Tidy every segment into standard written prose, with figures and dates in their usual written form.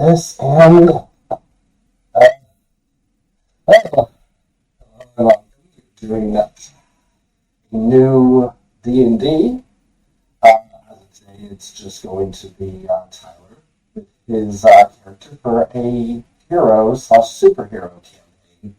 this, and doing new D&D. As I say, it's just going to be Tyler with his character for a hero/superhero campaign.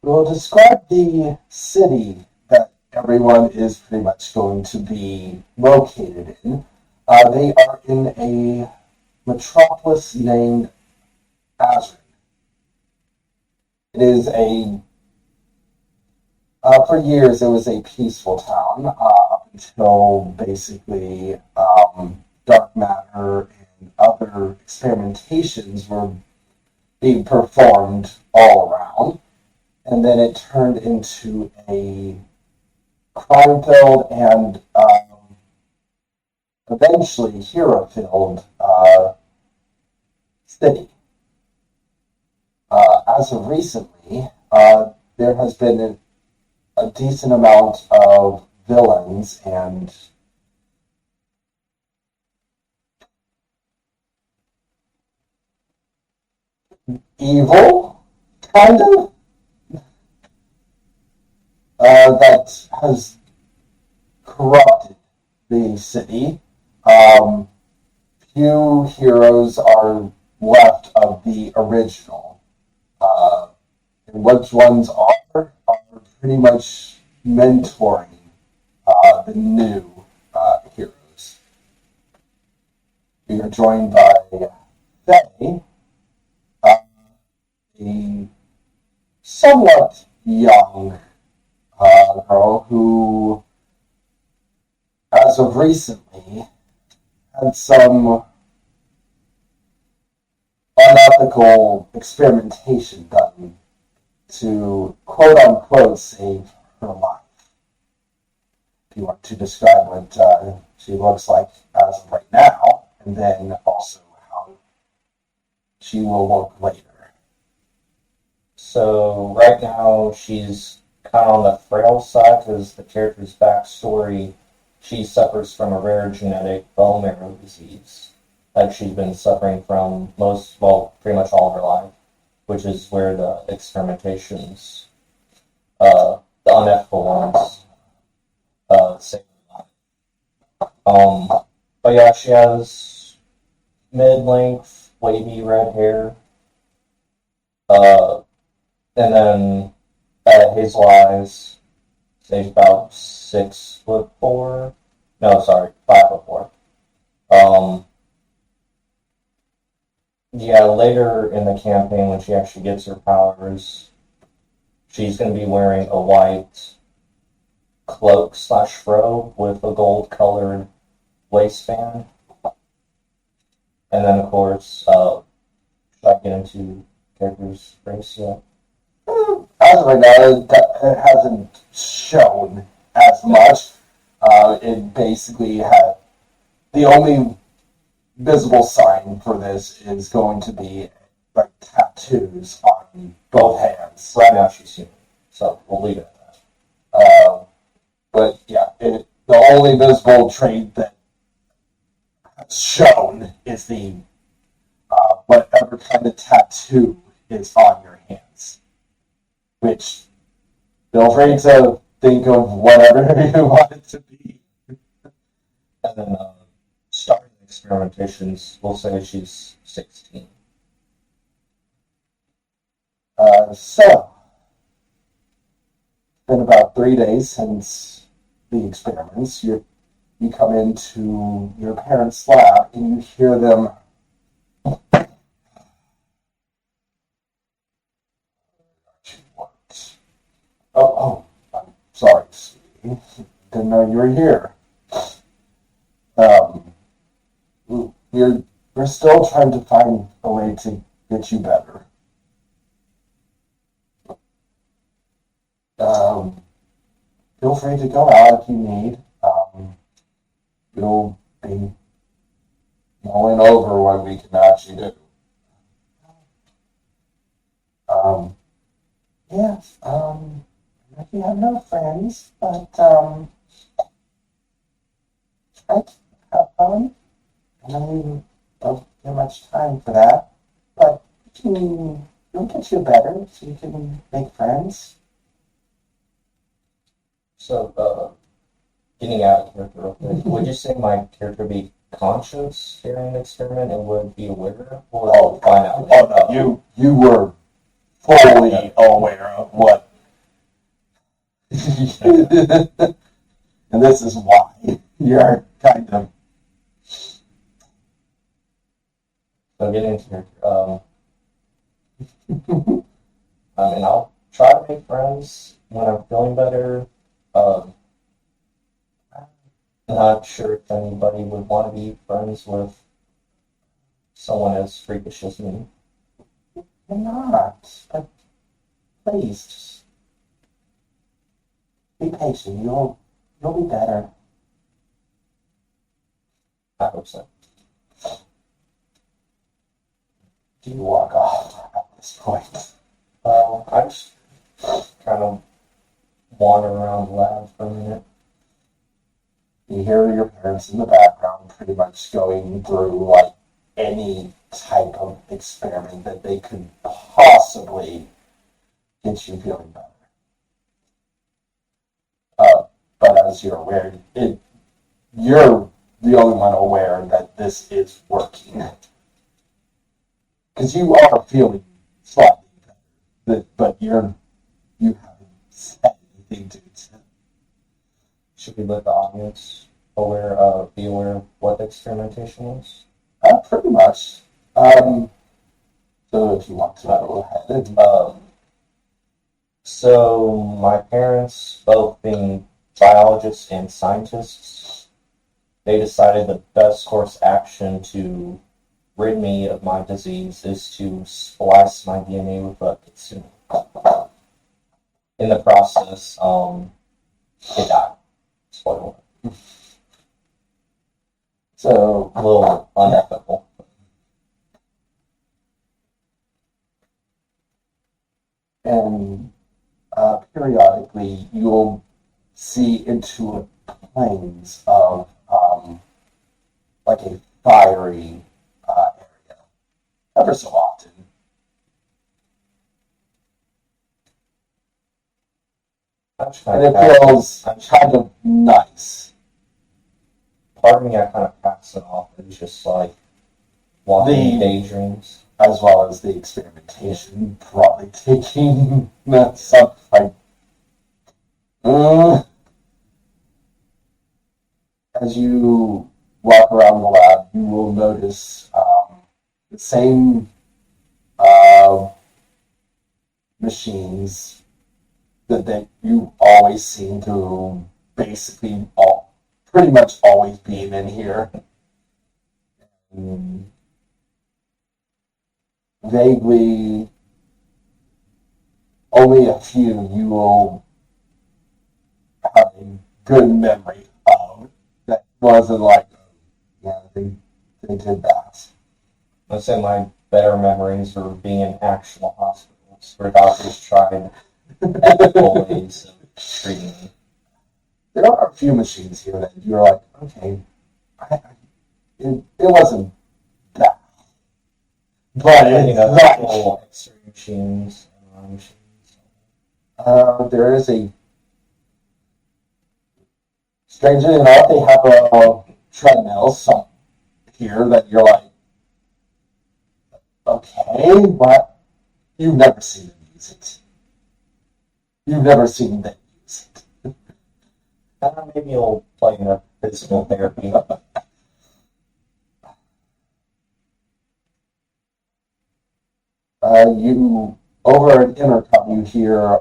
We'll describe the city that everyone is pretty much going to be located in. They are in a metropolis named Azrin. It is for years it was a peaceful town up until basically dark matter and other experimentations were being performed all around. And then it turned into a crime-filled and eventually hero-filled city. As of recently, there has been a decent amount of villains and evil, kind of, that has corrupted the city. Few heroes are left of the original. And which ones are pretty much mentoring the new heroes. We are joined by Faye, a somewhat young girl who, as of recently, had some unethical experimentation done to quote-unquote save her life. If you want to describe what she looks like as of right now, and then also how she will look later. So right now she's kind of on the frail side because the character's backstory, she suffers from a rare genetic bone marrow disease that she's been suffering from pretty much all of her life, which is where the experimentations, the unethical ones, save her life. But yeah, she has mid-length, wavy red hair, and then hazel eyes. She's about 6'4". No, sorry, 5'4". Yeah, later in the campaign, when she actually gets her powers, she's going to be wearing a white cloak/robe with a gold-colored waistband. And then, of course, should I get into character's race yet? As of right now, it hasn't shown as much. It basically had the only visible sign for this is going to be like tattoos on both hands. Right now she's human, so we'll leave it at that. But yeah, the only visible trait that has shown is the whatever kind of tattoo is on your hands. Which, feel free to think of whatever you want it to be. And then starting experimentations, we'll say she's 16. So, it's been about 3 days since the experiments. You come into your parents' lab and you hear them. Oh, I'm sorry, Steve. Didn't know you were here. We're still trying to find a way to get you better. Feel free to go out if you need. We'll be mulling over what we can actually do. Yes, we have no friends, but try to have fun. I know you don't get much time for that, but it'll get you better so you can make friends. So, getting out of character real quick, would you say my character would be conscious during the experiment and would be aware, or find out? Oh no, you were fully aware of what, and this is why you're kind of. So getting into character, and I'll try to make friends when I'm feeling better. Um, Not sure if anybody would want to be friends with someone as freakish as me. You're not, but please just be patient. You'll be better. I hope so. Do you walk off at this point? I just kind of wander around the lab for a minute. You hear your parents in the background pretty much going through like any type of experiment that they could possibly get you feeling better. But as you're aware, you're the only one aware that this is working. Because you are feeling slightly better, but you haven't said anything to it. Should we let the audience be aware of what the experimentation was? Pretty much. So if you want to go ahead. So my parents, both being biologists and scientists, they decided the best course action to rid me of my disease is to splice my DNA with a kitsune. In the process, it died. Spoiler. So A little unethical. and periodically you'll see into planes of like a fiery area ever so often. And it feels kind of nice. Part of me, I kind of pass it off as just like walking daydreams. As well as the experimentation, probably taking some like. As you walk around the lab, you will notice the same machines that you always seem to basically pretty much always being in here. Vaguely, only a few you will have a good memory of. That wasn't like, yeah, they did that. Let's say my better memories are being in actual hospitals where doctors tried ethical ways of treating me. There are a few machines here that you're like, okay, it wasn't that. But You know, it's little X-ray machines, MRI machines. there is a, strangely enough, they have a treadmill here that you're like, okay, but you've never seen them use it. You've never seen them use it. Maybe you'll play in a physical therapy. You over an intercom, you hear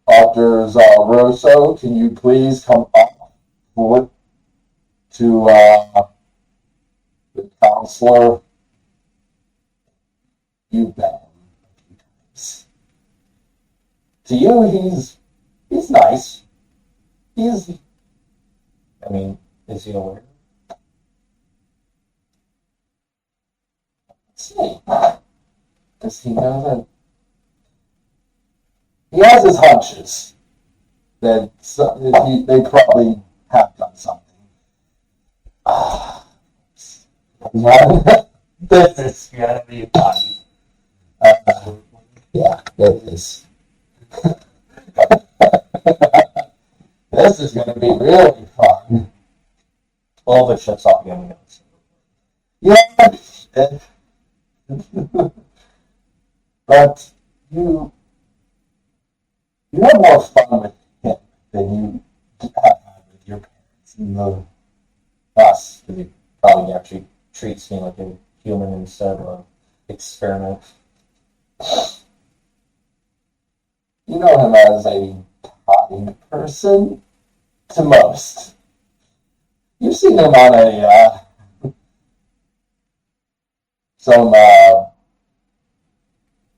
Dr. Rosso, can you please come up to the counselor? You've met him a few times. To you, he's nice. Is he aware? See, does he know that he has his hunches? that they probably have done something. This is gonna be fun. Yeah, it is. This is gonna be really fun. Well, if it shuts off again. Yeah, but you have more fun with him than you have had with your parents and the us. Because he probably actually treats me like a human instead of an experiment. You know him as a kind person to most. You've seen him on some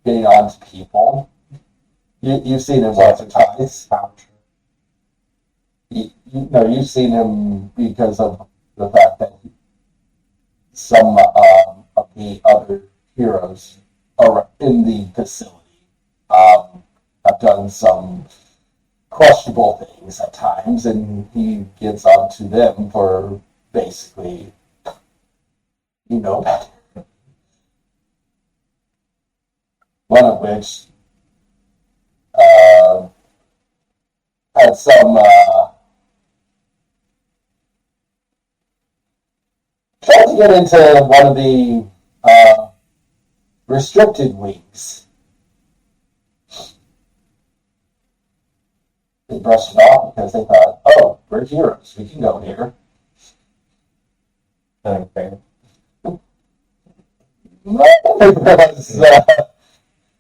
getting on to people. You've seen him once or twice. You've seen him because of the fact that some of the other heroes are in the facility have done some questionable things at times, and he gets on to them for basically, one of which had some tried to get into one of the restricted wings. They brushed it off because they thought, oh, we're heroes, we can go here. Okay.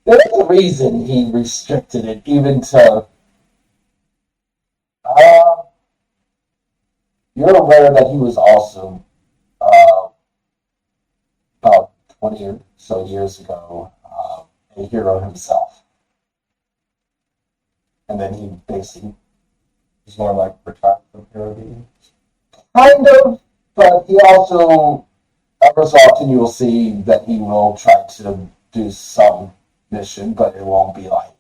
There's a reason he restricted it, even to. You're aware that he was also about 20 or so years ago a hero himself, and then he basically He's more like retired from hero duty. kind of, but he also ever so often you will see that he will try to do some mission, but it won't be like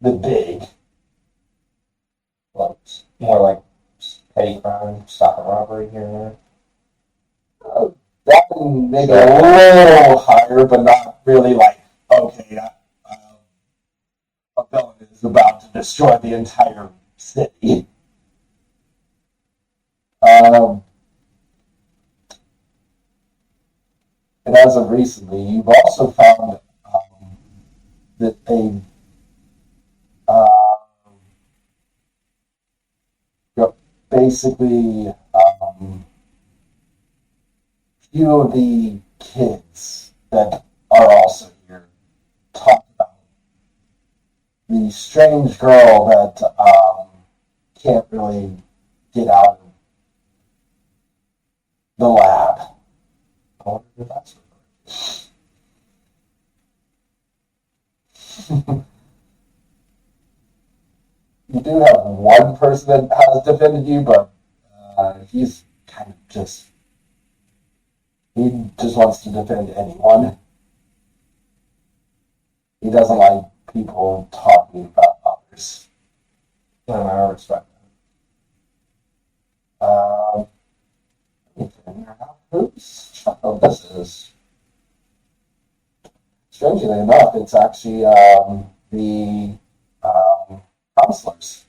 the big. Like, more like petty crime, stop a robbery here and there. That can make it a little higher, but not really like, okay, a villain is about to destroy the entire city. And as of recently, you've also found that they basically few of the kids that are also here talk about the strange girl that can't really get out of the lab. I wonder if that's You do have one person that has defended you, but he's kind of just. He just wants to defend anyone. He doesn't like people talking about others. And I respect Whose child this is? Strangely enough, it's actually the counselors.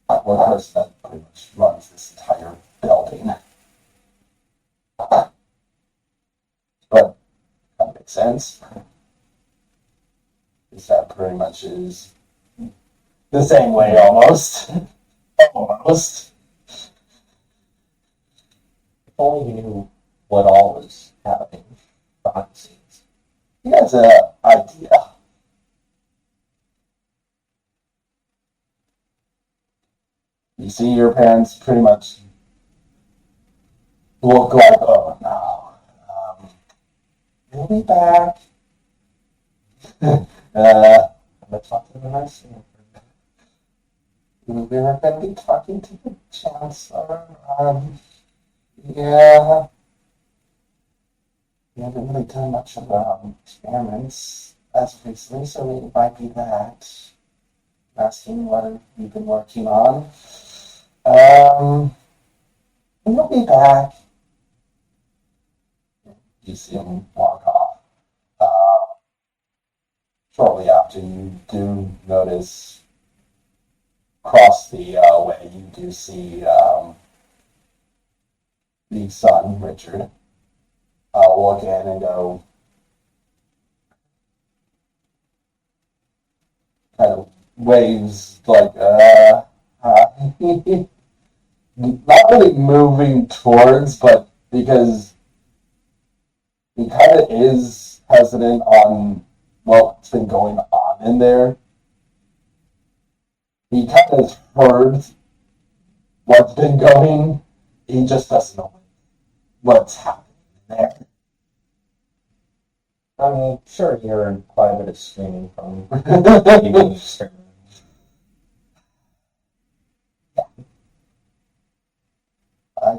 One person that pretty much runs this entire building. But that makes sense. Because that pretty much is the same way almost. Almost. If only you knew what all was happening behind the scenes. He has an idea. You see your parents pretty much look like, oh no, we'll be back. I'm going to talk to the nice thing. We were going to be talking to the chancellor. Yeah. We haven't really done much of experiments as of recently, so it might be that. asking what you've been working on. You'll be back. You see him walk off. Shortly after, you do notice across the way, you do see the son, Richard, walk in and go, kind of waves like, hi. Not really moving towards, but because he kind of is hesitant on what's been going on in there. He kind of heard what's been going. He just doesn't know what's happening there. I'm sure you heard quite a bit of screaming from the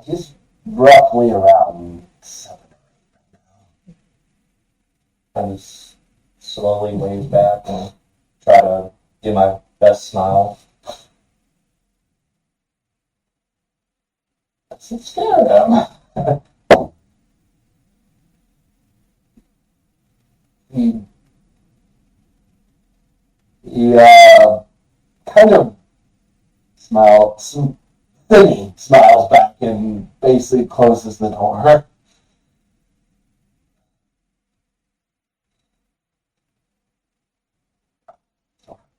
He's roughly around 7 or 8 and just slowly waves back and try to do my best smile. Doesn't scare him. he kind of smiles back and basically closes the door.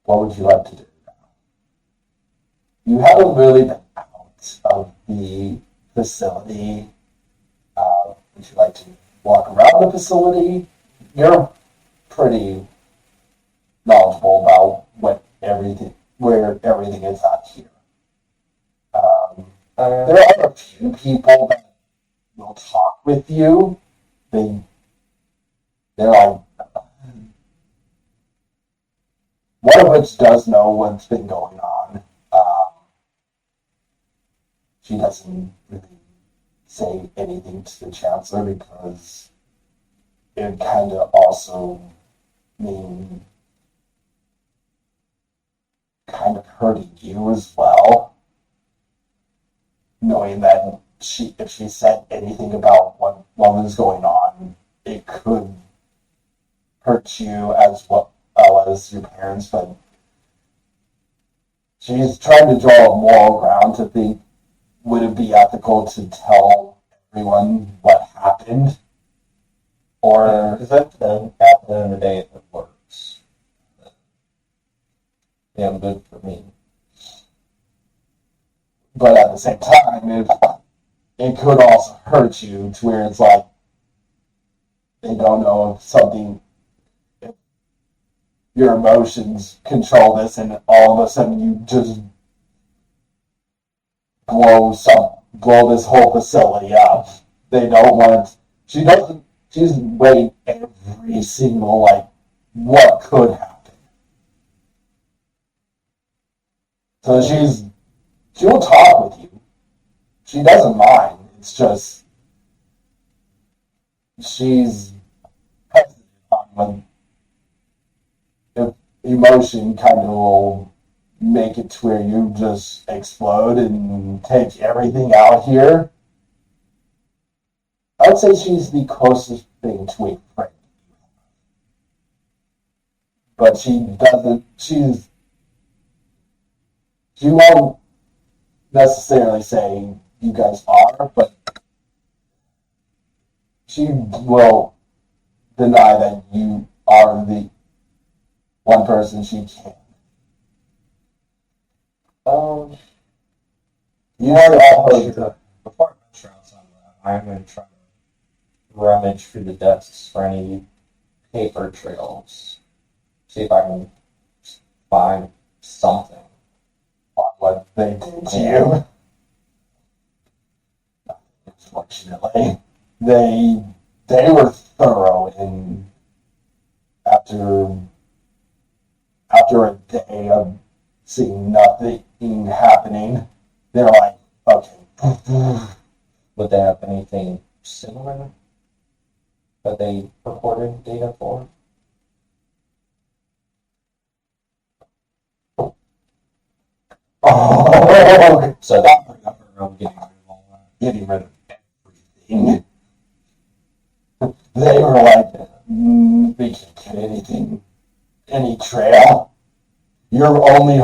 What would you like to do now? You haven't really been out of the facility. Would you like to walk around the facility? You're pretty knowledgeable about where everything is out here. There are a few people that will talk with you. They're like, one of which does know what's been going on. She doesn't really say anything to the chancellor because it kind of also mean kind of hurting you as well, knowing that if she said anything about what was going on, it could hurt you as well as your parents. But she's trying to draw a moral ground to think, would it be ethical to tell everyone what happened? Or is that then at the end of the day, if it works, yeah, good for me. But at the same time, it could also hurt you to where it's like they don't know if your emotions control this, and all of a sudden you just blow this whole facility up. They don't want. She's weighing every single what could happen. So she'll talk with you. She doesn't mind. It's just she's hesitant on when emotion kind of will make it to where you just explode and take everything out here. I would say she's the closest thing to a friend. But she won't necessarily say you guys are, but she will deny that you are the one person she can. You know, before I venture outside of that, I'm going to try to rummage through the desks for any paper trails. See if I can find something On what they did to you. Unfortunately, they were thorough, and after a day of seeing nothing happening, they're like, okay. Would they have anything similar that they recorded data for? Oh, So they bring up her own getting rid of all that. getting rid of everything. They were like, we can't get anything, any trail. Your only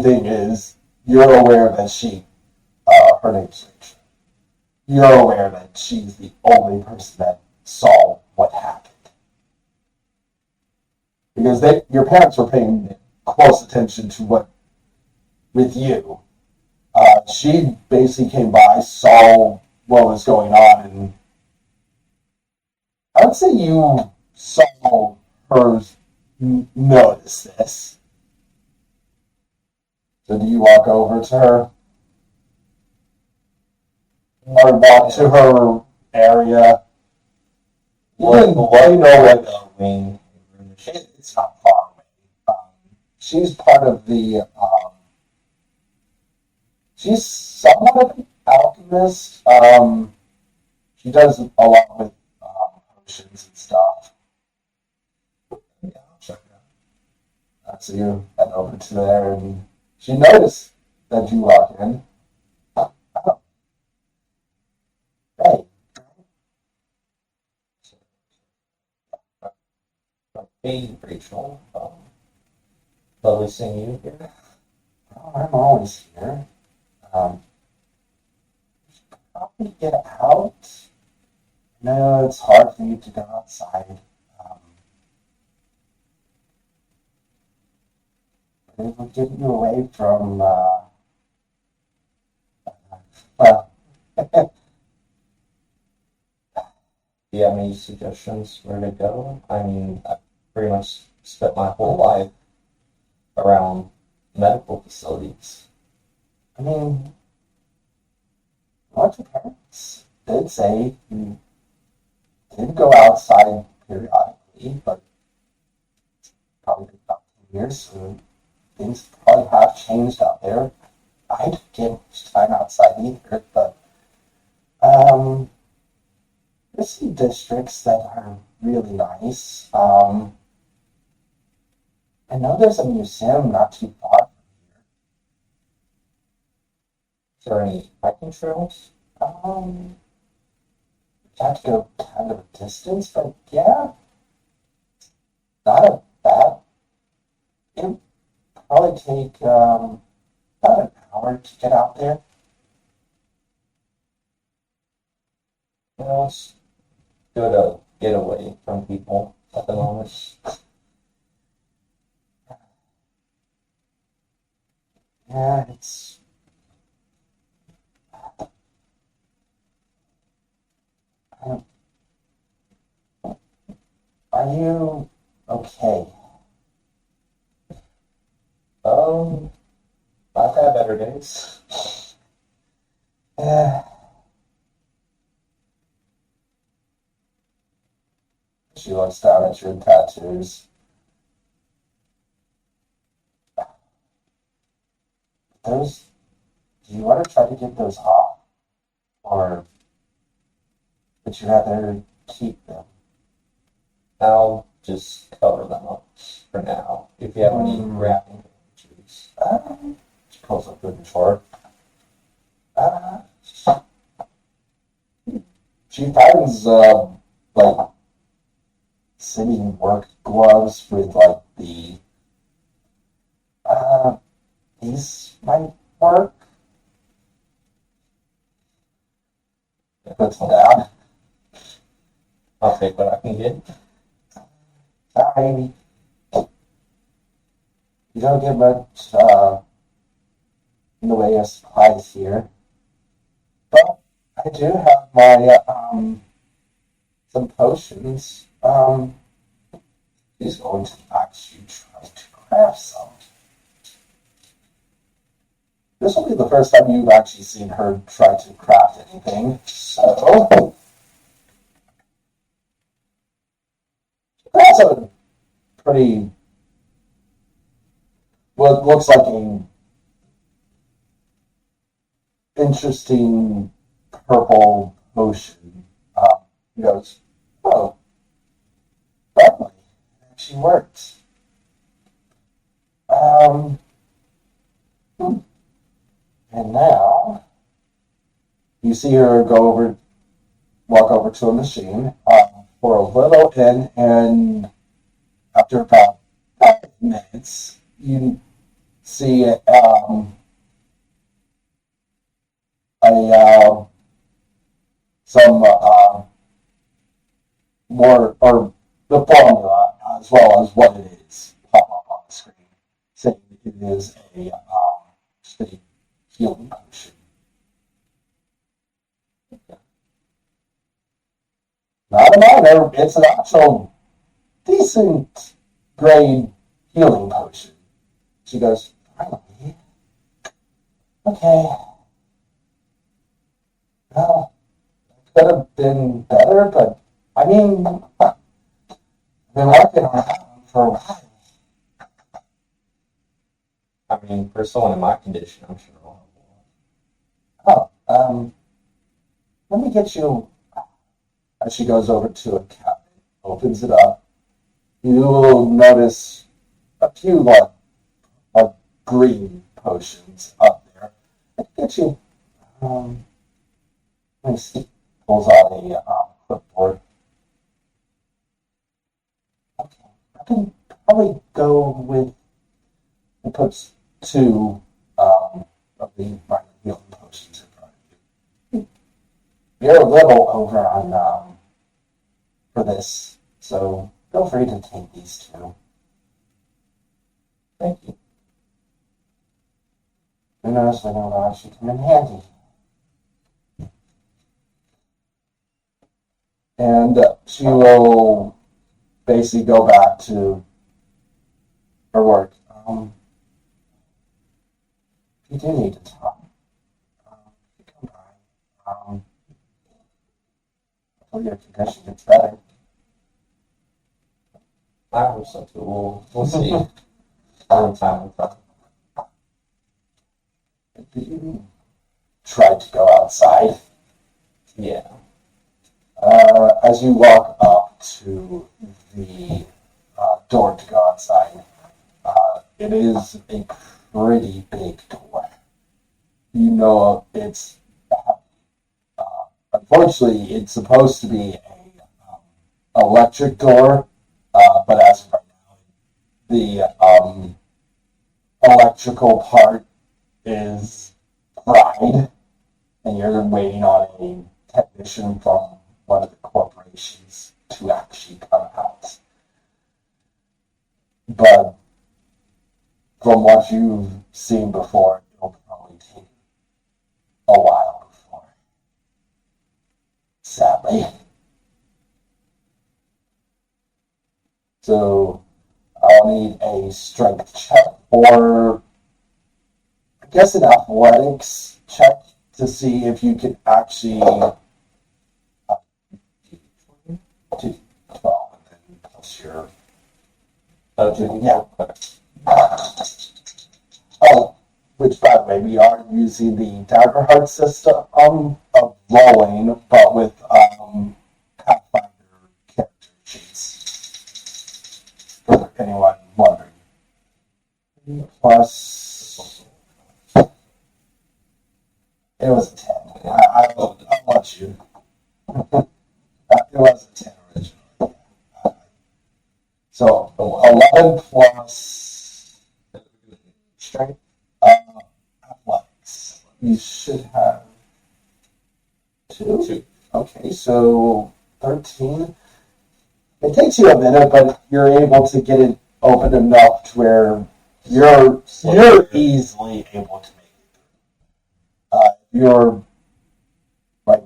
thing is, you're aware that her name's Rachel. You're aware that she's the only person that saw what happened. Because your parents were paying close attention to what, with you. She basically came by, saw what was going on, and I would say you saw her notice this. So do you walk over to her? Or walk to her area? You know where the wing. It's not far away. She's part of the. She's somewhat of an alchemist. She does a lot with potions and stuff. Yeah, I'll check it out. So you head over to there, and she noticed that you walk in. Oh, hey. Hey, Rachel. Lovely seeing you here. Oh, I'm always here. Probably get out. No, it's hard for you to go outside. It will get you away from, well, Do you have any suggestions where to go? I mean, I pretty much spent my whole life around medical facilities. I mean, what your parents did say you did go outside periodically, but probably been about 10 years, so things probably have changed out there. I didn't get much time outside either, but there's some districts that are really nice. I know there's a museum not too far from Is there any hiking trails? here. You have to go kind of a distance, but yeah, not a bad. It would probably take about an hour to get out there. You know, it's good to get away from people at the moment. Yeah, it's. Are you okay? I've had better days. Yeah. She looks down at your tattoos. Those. Do you want to try to get those off? Or would you rather keep them? I'll just cover them up for now. If you have any wrapping images. She pulls up the drawer. She finds like city work gloves with like the these might work. Puts them down. I'll take what I can get. Sorry, you don't get much in the way of supplies here, but I do have my some potions. He's going to actually try to craft some. This will be the first time you've actually seen her try to craft anything. So that's a pretty what looks like a interesting purple potion. He goes, oh, finally, it actually works. you see her walk over to a machine for a little, and after about 5 minutes, you see some more, or the formula as well as what it is pop up on the screen, saying it is just a healing potion. Not a minor, it's an actual decent grade healing potion. She goes, finally. Okay. Well, it could have been better, but I mean, I've been working on that one for a while. I mean, for someone in my condition, I'm sure I'll Oh, let me get you. As she goes over to a cabinet, opens it up, you will notice a few green potions up there. I can get you. Let me see. Pulls out a clipboard. Okay, I can probably go with. It puts two of the minor healing potions in front of you. You're a little over on for this, so feel free to take these two. Thank you. Who knows when it'll actually come in handy. And she will basically go back to her work. You do need to talk. Come by. Hopefully your condition gets better. I hope so too. We'll see. Time will tell. Did you try to go outside? Yeah. As you walk up to the door to go outside, it is a pretty big door. You know it's unfortunately it's supposed to be a electric door, but as of right now, the electrical part is fried, and you're waiting on a technician from one of the corporations to actually come out. But from what you've seen before, it'll probably take a while before. Sadly. So I'll need a strength check, or I guess an athletics check to see if you can actually do 12 and then plus your yeah. Oh, which by the way, we are using the Daggerheart system of rolling, but with Pathfinder character sheets. For anyone wondering. Plus, it was a 10. I'll let you. It was a 10 originally. So 11 plus strength, athletics. You should have 2. Okay, so 13. It takes you a minute, but you're able to get it open enough to where you're easily able to make it through. You're like,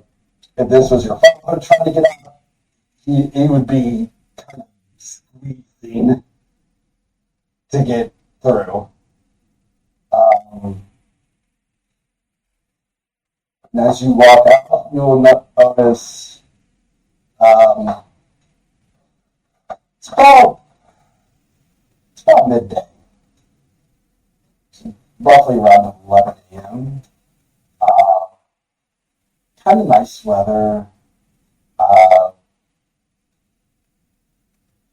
if this was your father trying to get out, he would be kind of squeezing to get through. And as you walk out, you will notice it's about midday, roughly around 11 a.m. Kind of nice weather.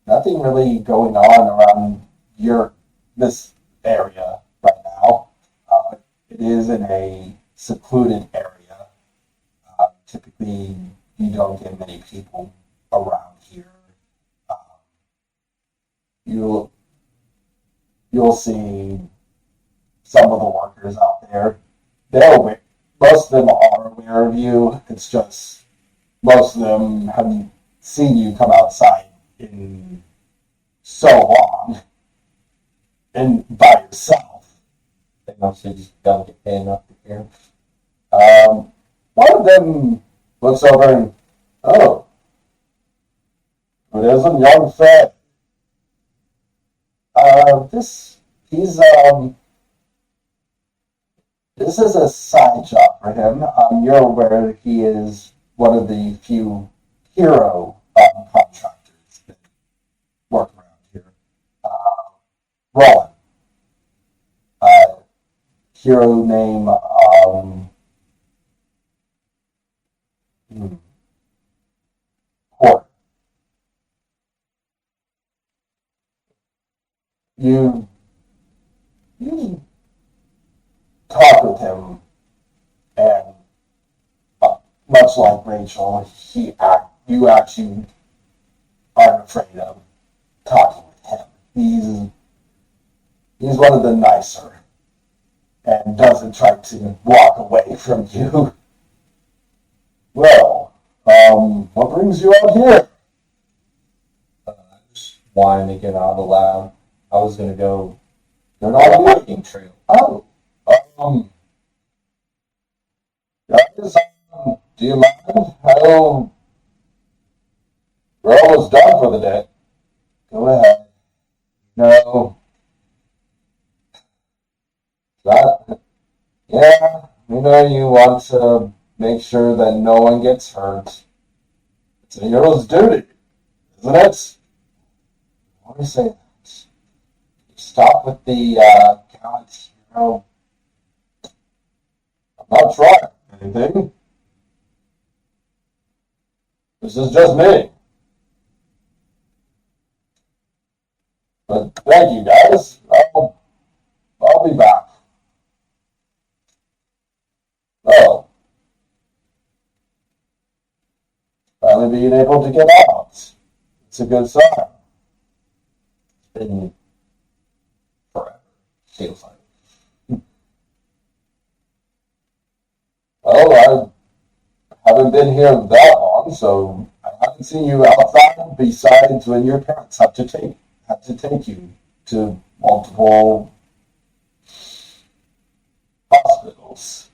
Nothing really going on around this area right now. It is in a secluded area. typically you don't get many people around here. Um, you'll see some of the workers out there. They're aware. Most of them are aware of you. It's just most of them haven't seen you come outside in so long and by yourself. They mostly just don't get paid enough to hear. One of them looks over and, oh, it isn't young Faye. He's, this is a side job for him. You're aware that he is one of the few hero contractors that work around here. Roland. Hero name, Court. You talk with him, and much like Rachel, you actually aren't afraid of talking with him. He's one of the nicer, and doesn't try to walk away from you. Well, what brings you out here? I just wanted to get out of the lab. I was going to go You're on a not hiking trail. Oh, guys, do you mind? We're almost done for the day. Go ahead. No. Yeah, we know you want to make sure that no one gets hurt. It's a hero's duty, isn't it? What do you say? Stop with the gallant hero. I'm not trying anything. This is just me. But thank you guys. I'll be back. Oh. Finally being able to get out. It's a good sign. It's been forever. Feels like. Well, I haven't been here that long, so I haven't seen you outside besides when your parents have to take you to multiple hospitals.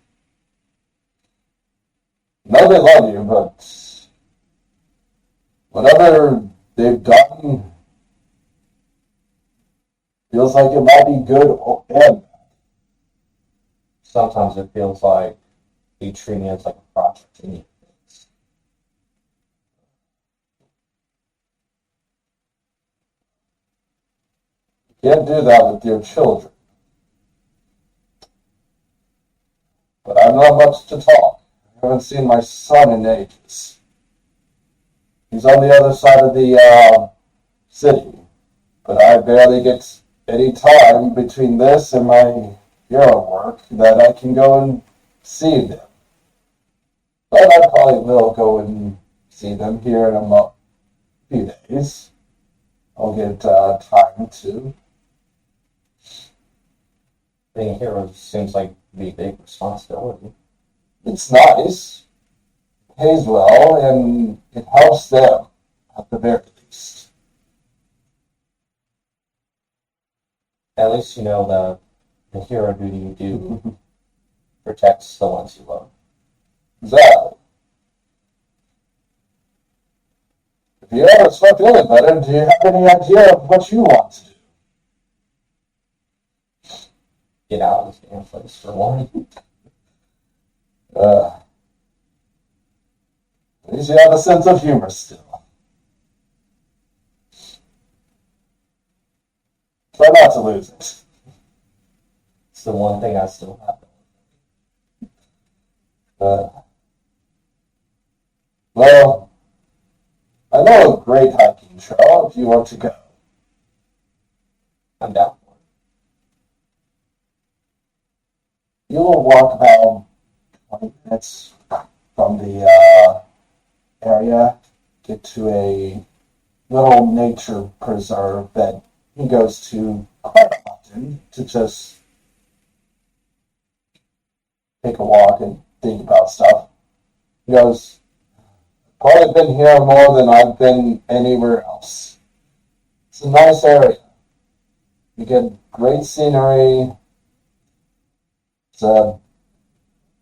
I know they love you, but whatever they've done feels like it might be good and bad. Sometimes it feels like they treat me as like a project in you. You can't do that with your children. But I'm not much to talk. I haven't seen my son in ages. He's on the other side of the city, but I barely get any time between this and my hero work that I can go and see them. But I probably will go and see them here in a few days. I'll get time to. Being a hero seems like to be a big responsibility. It's nice, pays well, and it helps them at the very least. At least you know the hero duty you do protects the ones you love. Exactly. If you ever start feeling better, do you have any idea of what you want to do? Get out of this damn place for one. At least you have a sense of humor still. Try not to lose it. It's the one thing I still have. Well, I know a great hiking trail if you want to go. I'm down for it. You'll walk about 20 minutes from the area, get to a little nature preserve that he goes to quite often to just take a walk and think about stuff. He goes, probably been here more than I've been anywhere else. It's a nice area. You get great scenery. It's a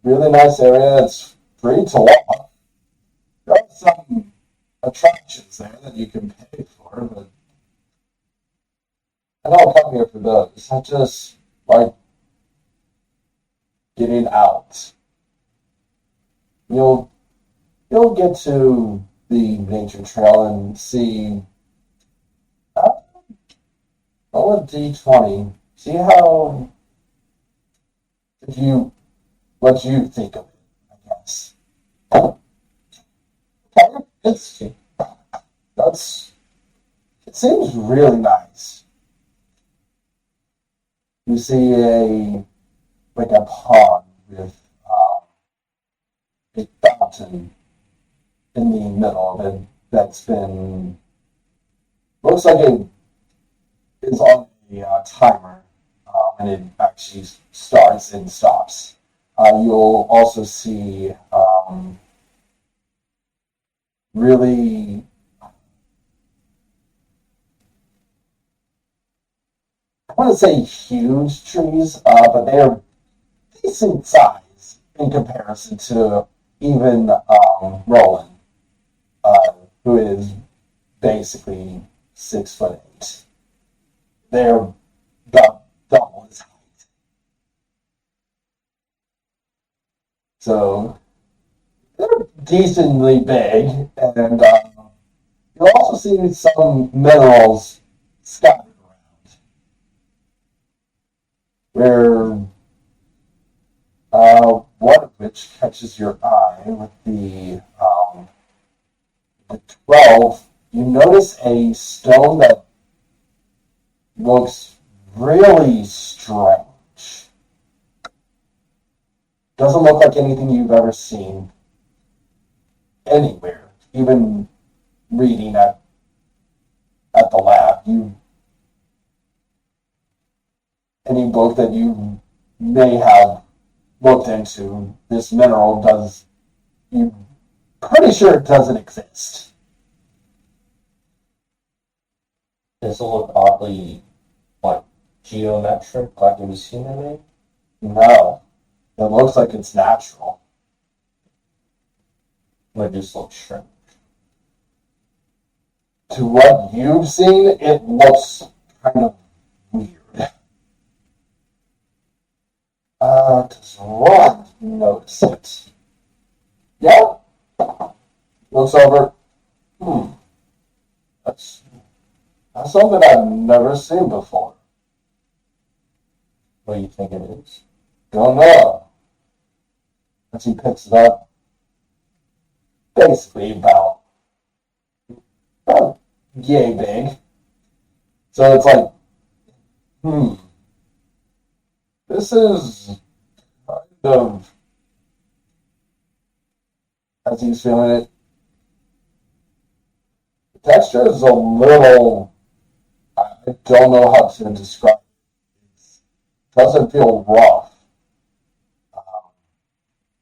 really nice area. It's free to walk. There are some attractions there that you can pay for, but I don't come here for those. I just like getting out. You'll get to the nature trail and see. Roll a d20. See how what you think of it. I guess. Okay, it seems really nice. You see a pond with a fountain in the middle of it that's been looks like it is on a timer, and it actually starts and stops. You'll also see really I want to say huge trees, but they are decent size in comparison to even Roland, who is basically 6'8". They're about double his height. So they're decently big, and you'll also see some minerals scattered around. Where one of which catches your eye with the 12, you notice a stone that looks really strange. Doesn't look like anything you've ever seen anywhere, even reading at the lab. Any book that you may have looked into, this mineral you're pretty sure it doesn't exist. Does it look oddly like geometric, like it was human made? No. It looks like it's natural. It just looks strange. To what you've seen, it looks kind of weird. Does Ron notice it? Yeah. Looks over. That's something I've never seen before. What do you think it is? Don't know. As he picks it up, basically about yay big. So it's like, this is kind of, as he's feeling it, the texture is a little, I don't know how to describe it. It doesn't feel rough.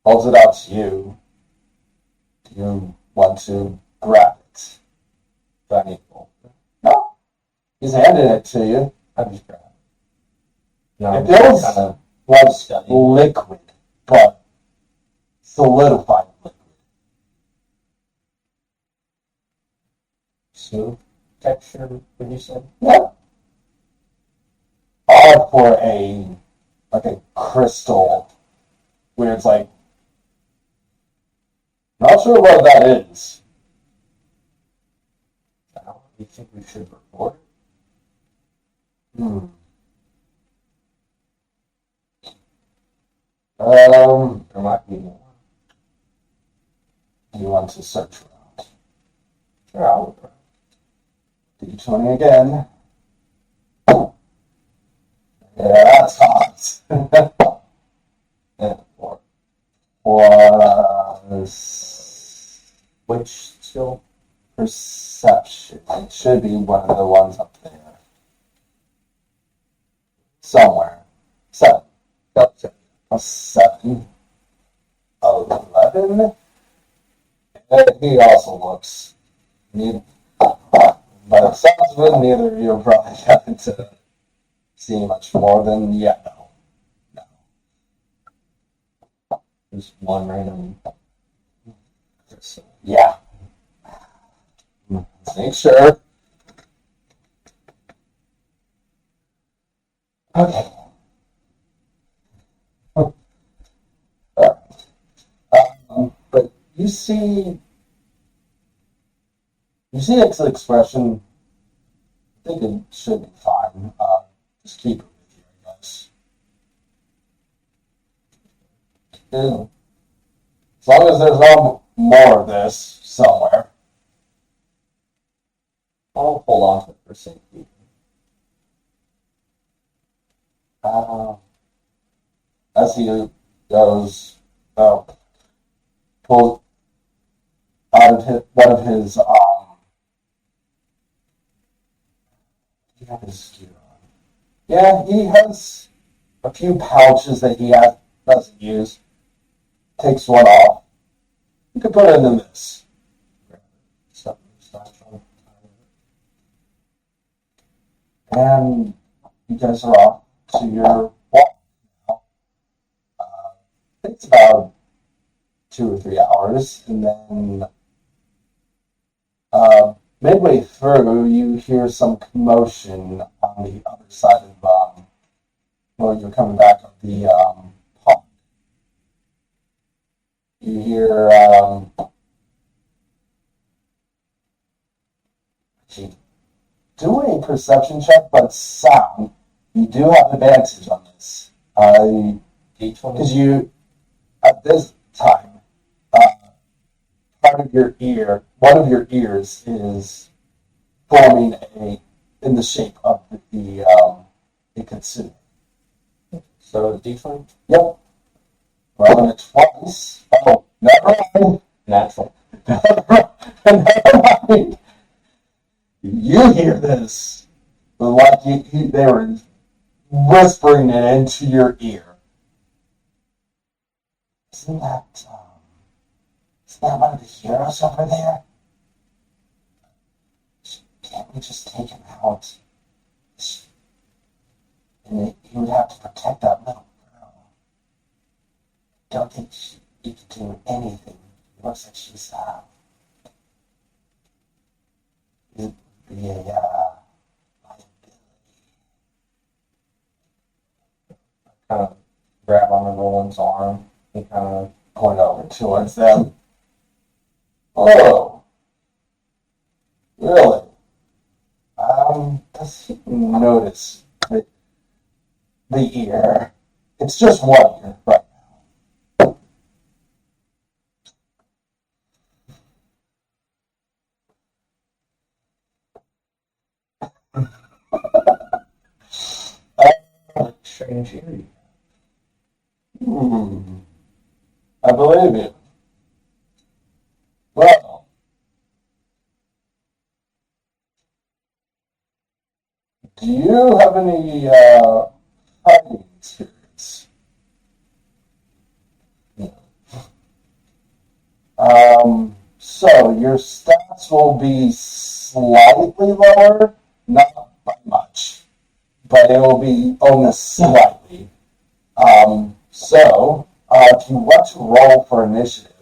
Holds it out to you. Do you want to grab it? Do I need to roll? No. He's handing it to you. I just grab it. No, It feels kind of like study. liquid, but solidified liquid. Smooth texture, would you say? Yeah. Odd for a crystal, where it's like, not sure what that is. Do you think we should report it? There might be more. Do you want to search around? Sure, I'll report it. D20 again. Yeah, that's hot. Yeah, or Plus Which skill? Perception. It should be one of the ones up there. Somewhere. 7. Yep. A 7. 11. And he also looks. By the sounds of it, neither of you are probably having to see much more than, no. Just one random. Yeah. Let's make sure. Okay. But you see its expression. I think it should be fine. Just keep it with you, I guess. Yeah. As long as there's no more of this somewhere. I'll hold on to it for safety. As he goes, pulls out of one of his, he had his gear on. Yeah, he has a few pouches that he doesn't use. Takes one off. You could put it in this. And you guys are off to your walk now. It's about 2 or 3 hours, and then midway through, you hear some commotion on the other side of, you're coming back of the pond. You hear, do a perception check, but sound. You do have advantage on this. Because you, at this time, part of your ear, one of your ears is forming in the shape of the kitsune. So D20? Yep. Rolling it twice. Oh, never mind. Natural. Never mind. You hear this, like they were whispering it into your ear. Isn't that one of the heroes over there? Can't we just take him out? And he would have to protect that little girl. Don't think he can do anything. It looks like she's it'd be a liability. Kind of grab on Roland's arm and kind of Point over towards them. Oh, really? Does he notice the ear? It's just one ear right now. strange area. I believe you. Well, do you have any fighting experience? So your stats will be slightly lower, not by much, but it will be only slightly. If you want to roll for initiative,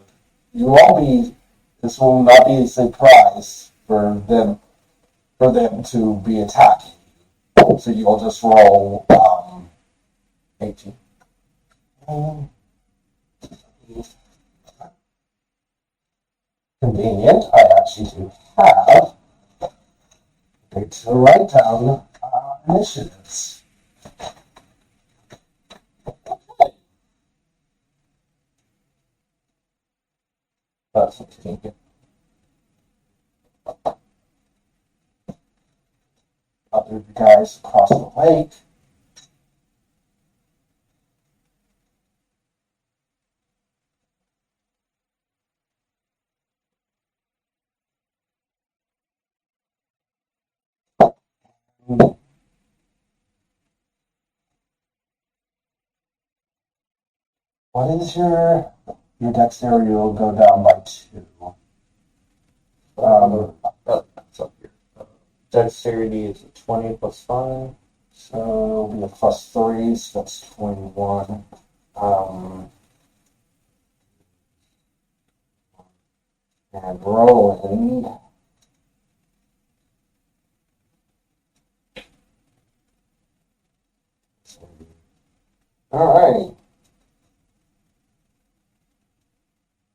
this will not be a surprise for them to be attacking you. So you'll just roll 18. Convenient. I actually do have to write down initiatives. That's 16. Other guys across the lake. What is your dexterity will go down by 2. That's up here. Dexterity is a 20 plus 5. So it'll be a plus 3, so that's 21. And Roland. Alright.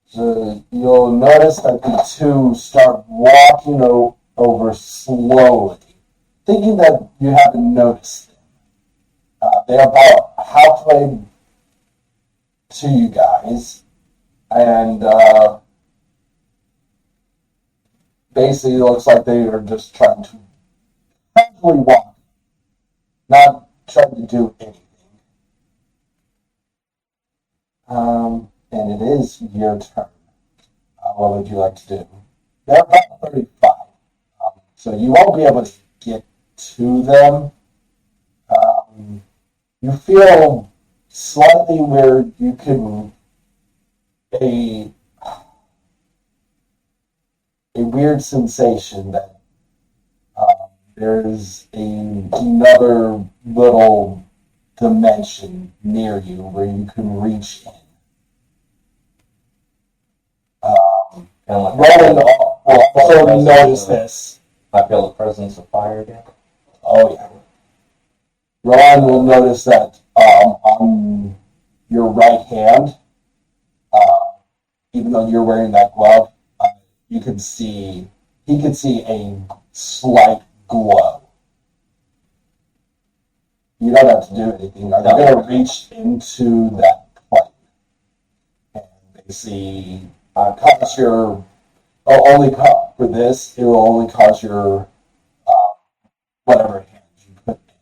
So you'll notice that the two start walking over slowly, thinking that you haven't noticed them. They're about halfway to you guys, and basically it looks like they are just trying to casually walk, not trying to do anything. And it is your turn. What would you like to do? They're about 35, so you won't be able to get to them. You feel slightly where you can a weird sensation that there's another little dimension near you where you can reach in. Roland will also notice this. I feel the presence of fire again. Oh yeah. Roland will notice that on your right hand, even though you're wearing that glove, he could see a slight glow. You don't have to do anything. Are they going to reach into that plane? And they see cause your only for this. It will only cause your whatever hand you put in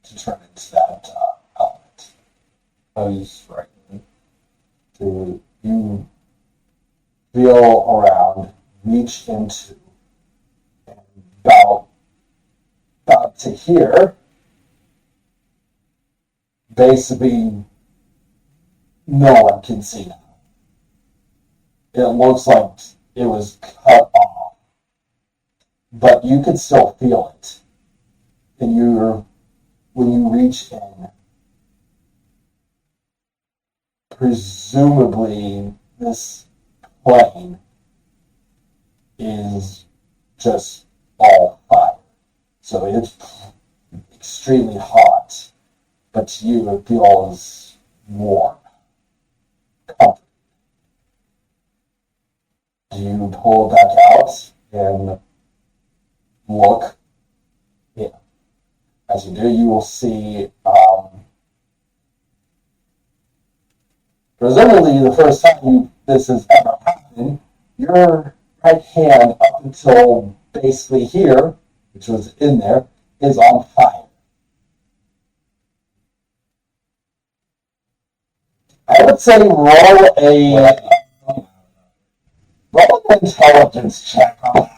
to turn into that element. Oh, he's right. So you feel around, reach into, and about to here. Basically, no one can see now. It looks like it was cut off, but you can still feel it. And when you reach in, presumably this plane is just all fire. So it's extremely hot, but to you it feels warm, comforting. Do you pull it back out and look? Yeah. As you do, you will see, presumably the first time this has ever happened, your right hand up until basically here, which was in there, is on fire. I would say roll an intelligence check on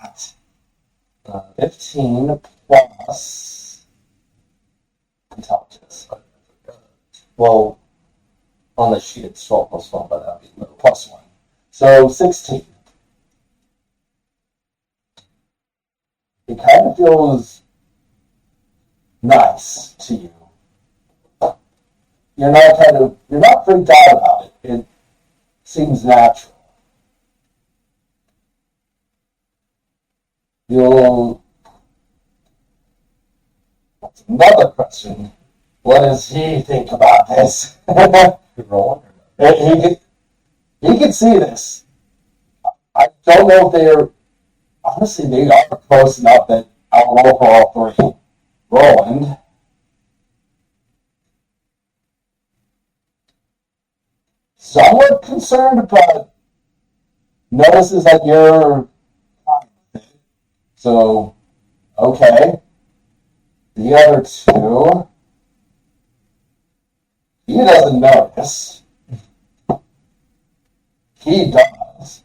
that. 15 plus intelligence. Well, on the sheet it's 12 plus 1, but that'd be little. Plus 1. So 16. It kind of feels nice to you. You're not freaked out about it. It seems natural. That's another question. What does he think about this? He can see this. I don't know if honestly, they are close enough that I'll roll for all 3. Roland. Somewhat concerned, but notices that you're fine with it. So, okay. The other 2, he doesn't notice. He does.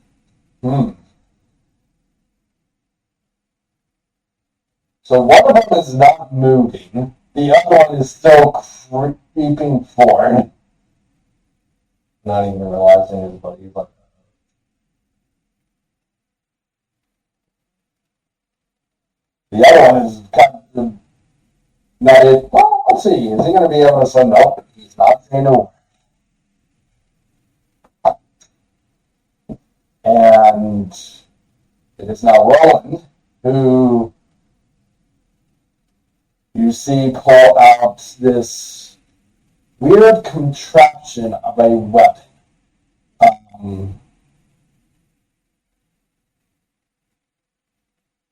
So one of them is not moving. The other one is still creeping forward. Not even realizing his buddy's like, The other one is kind of not it. Well, let's see. Is he going to be able to say no? He's not saying no. And it is now Roland who you see pull out this weird contraption of a weapon.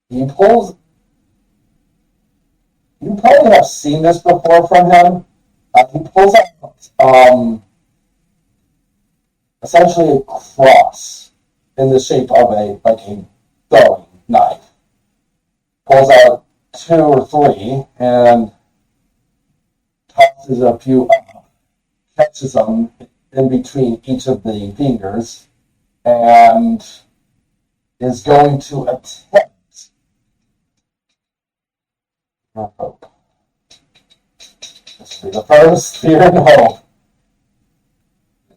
He pulls. You probably have seen this before from him. He pulls out essentially a cross in the shape of a throwing knife. Pulls out 2 or 3 and tosses a few up, catches them in between each of the fingers, and is going to attempt. Hope. This will be the first fear and hope.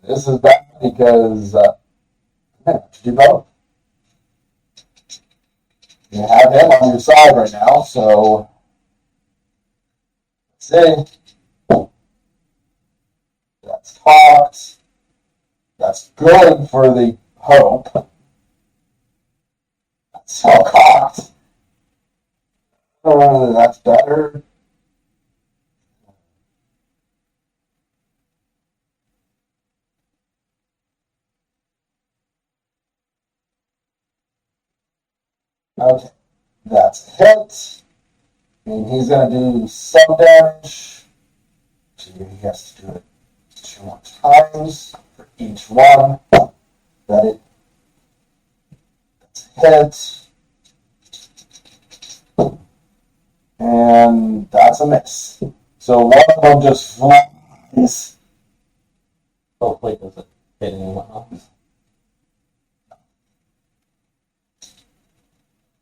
This is bad because you have to do both. You have him on your side right now, so let's see. That's cocked. That's good for the hope. That's so cocked. That's better. Okay, that's a hit. And he's going to do some damage. So he has to do it 2 more times for each one. That's a hit. And that's a miss. So one of them just flies. hopefully it doesn't hit anyone else.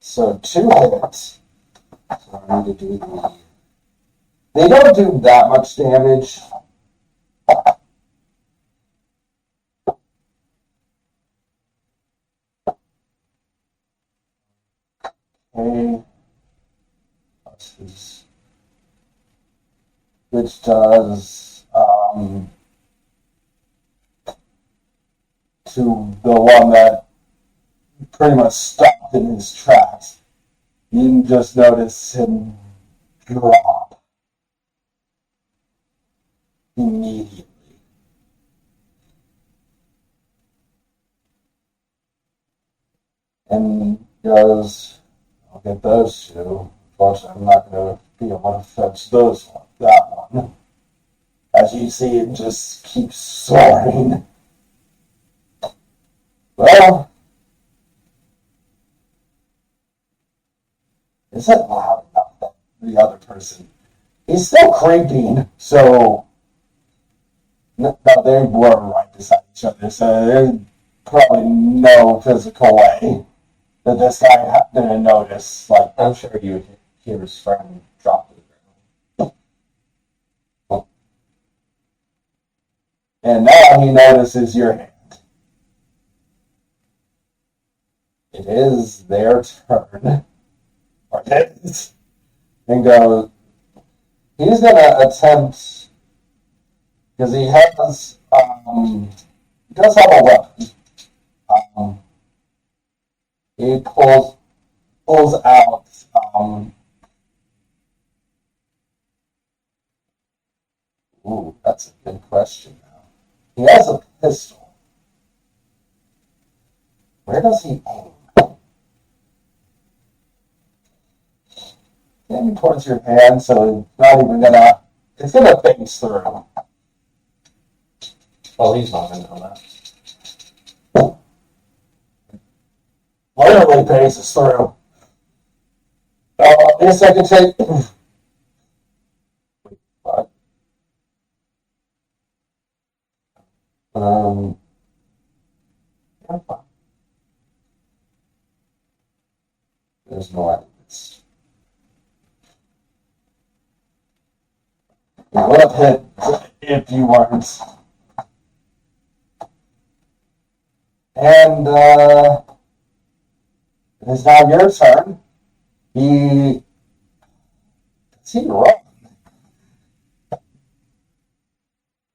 So 2 hits. So I need to do the. They don't do that much damage. Okay. Which does to the one that pretty much stopped in his tracks. You can just notice him drop immediately. And goes, I'll get those 2. Unfortunately, I'm not going to be able to fetch that one. As you see, it just keeps soaring. Well, is it loud enough that the other person? He's still creeping, so no, they were right beside each other, so there's probably no physical way that this guy didn't notice. Like, I'm sure you would hear his friend drop to the ground. And now he notices your hand. It is their turn. Or it is. And goes, he's going to attempt, because he does have a weapon. He pulls out ooh, that's a good question now. He has a pistol. Where does he aim? Aiming towards your hand, so it's not even gonna. It's gonna phase through. Well, he's not gonna know that. Literally phases through. Yes, I can take. What? Yeah, fine. There's no evidence. You would have hit if you weren't. And it is now your turn. Is he run?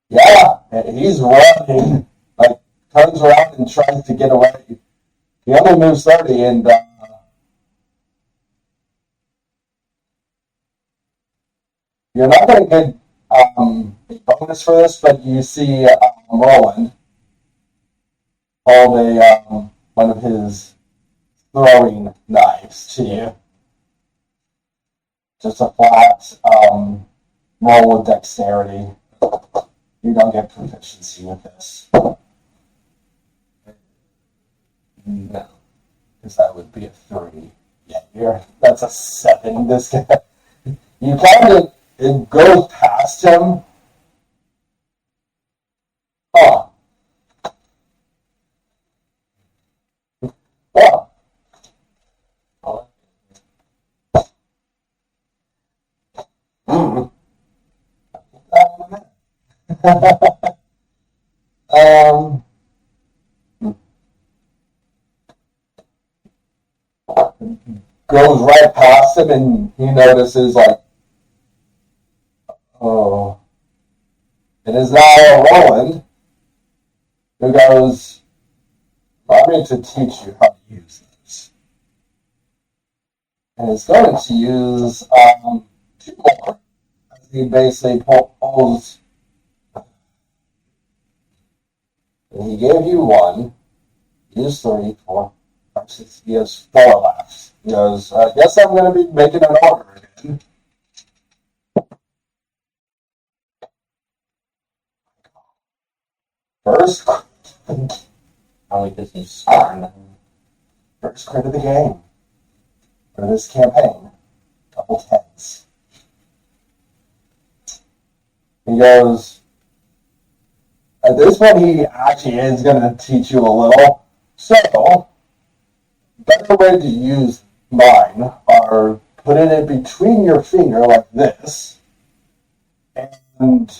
Yeah, he's running. Like, turns around and tries to get away. He only moves 30, and you're not going to get a bonus for this, but you see Roland hold one of his throwing knives to you. Just a flat roll with dexterity. You don't get proficiency with this. No, because that would be a 3. Yeah, that's a 7. This guy, you kind of, it goes past him. Oh. Well. Goes right past him, and he notices, like, oh, it is now Roland, who goes, I'm going to teach you how to use this. And is going to use 2 more, as he basically pulls. And he gave you 1, use 3, 4, 5, 6, he has 4 left. He goes, I guess I'm going to be making an order again. First, Only because he's scarring them. first crit of the game for this campaign. Double 10s. He goes, at this point, he actually is going to teach you a little. So, better way to use mine are putting it between your finger like this, and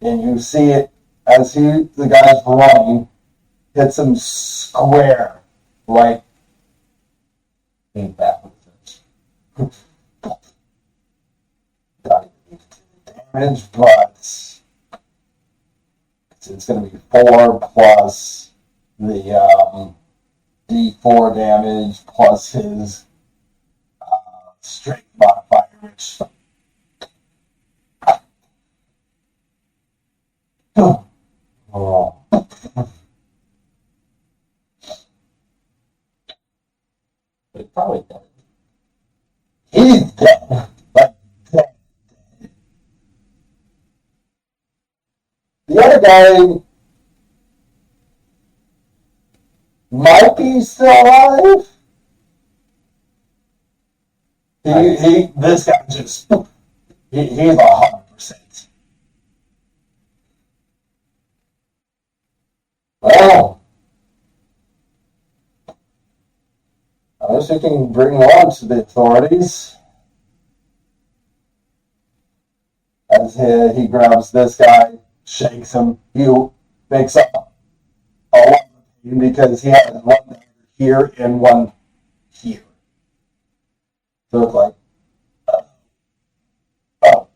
you see it as the guy's running, hits him square, right in back with it. Not even damage, but it's going to be 4 plus the D4 damage plus his strength modifier, which oh. But probably dead. He's dead. Like, dead. The other guy might be still alive. This guy just, he's 100%. Well, unless you can bring him on to the authorities. As he grabs this guy, shakes him, he makes up a lot of pain because he has one dagger here and one here. So it's like, oh.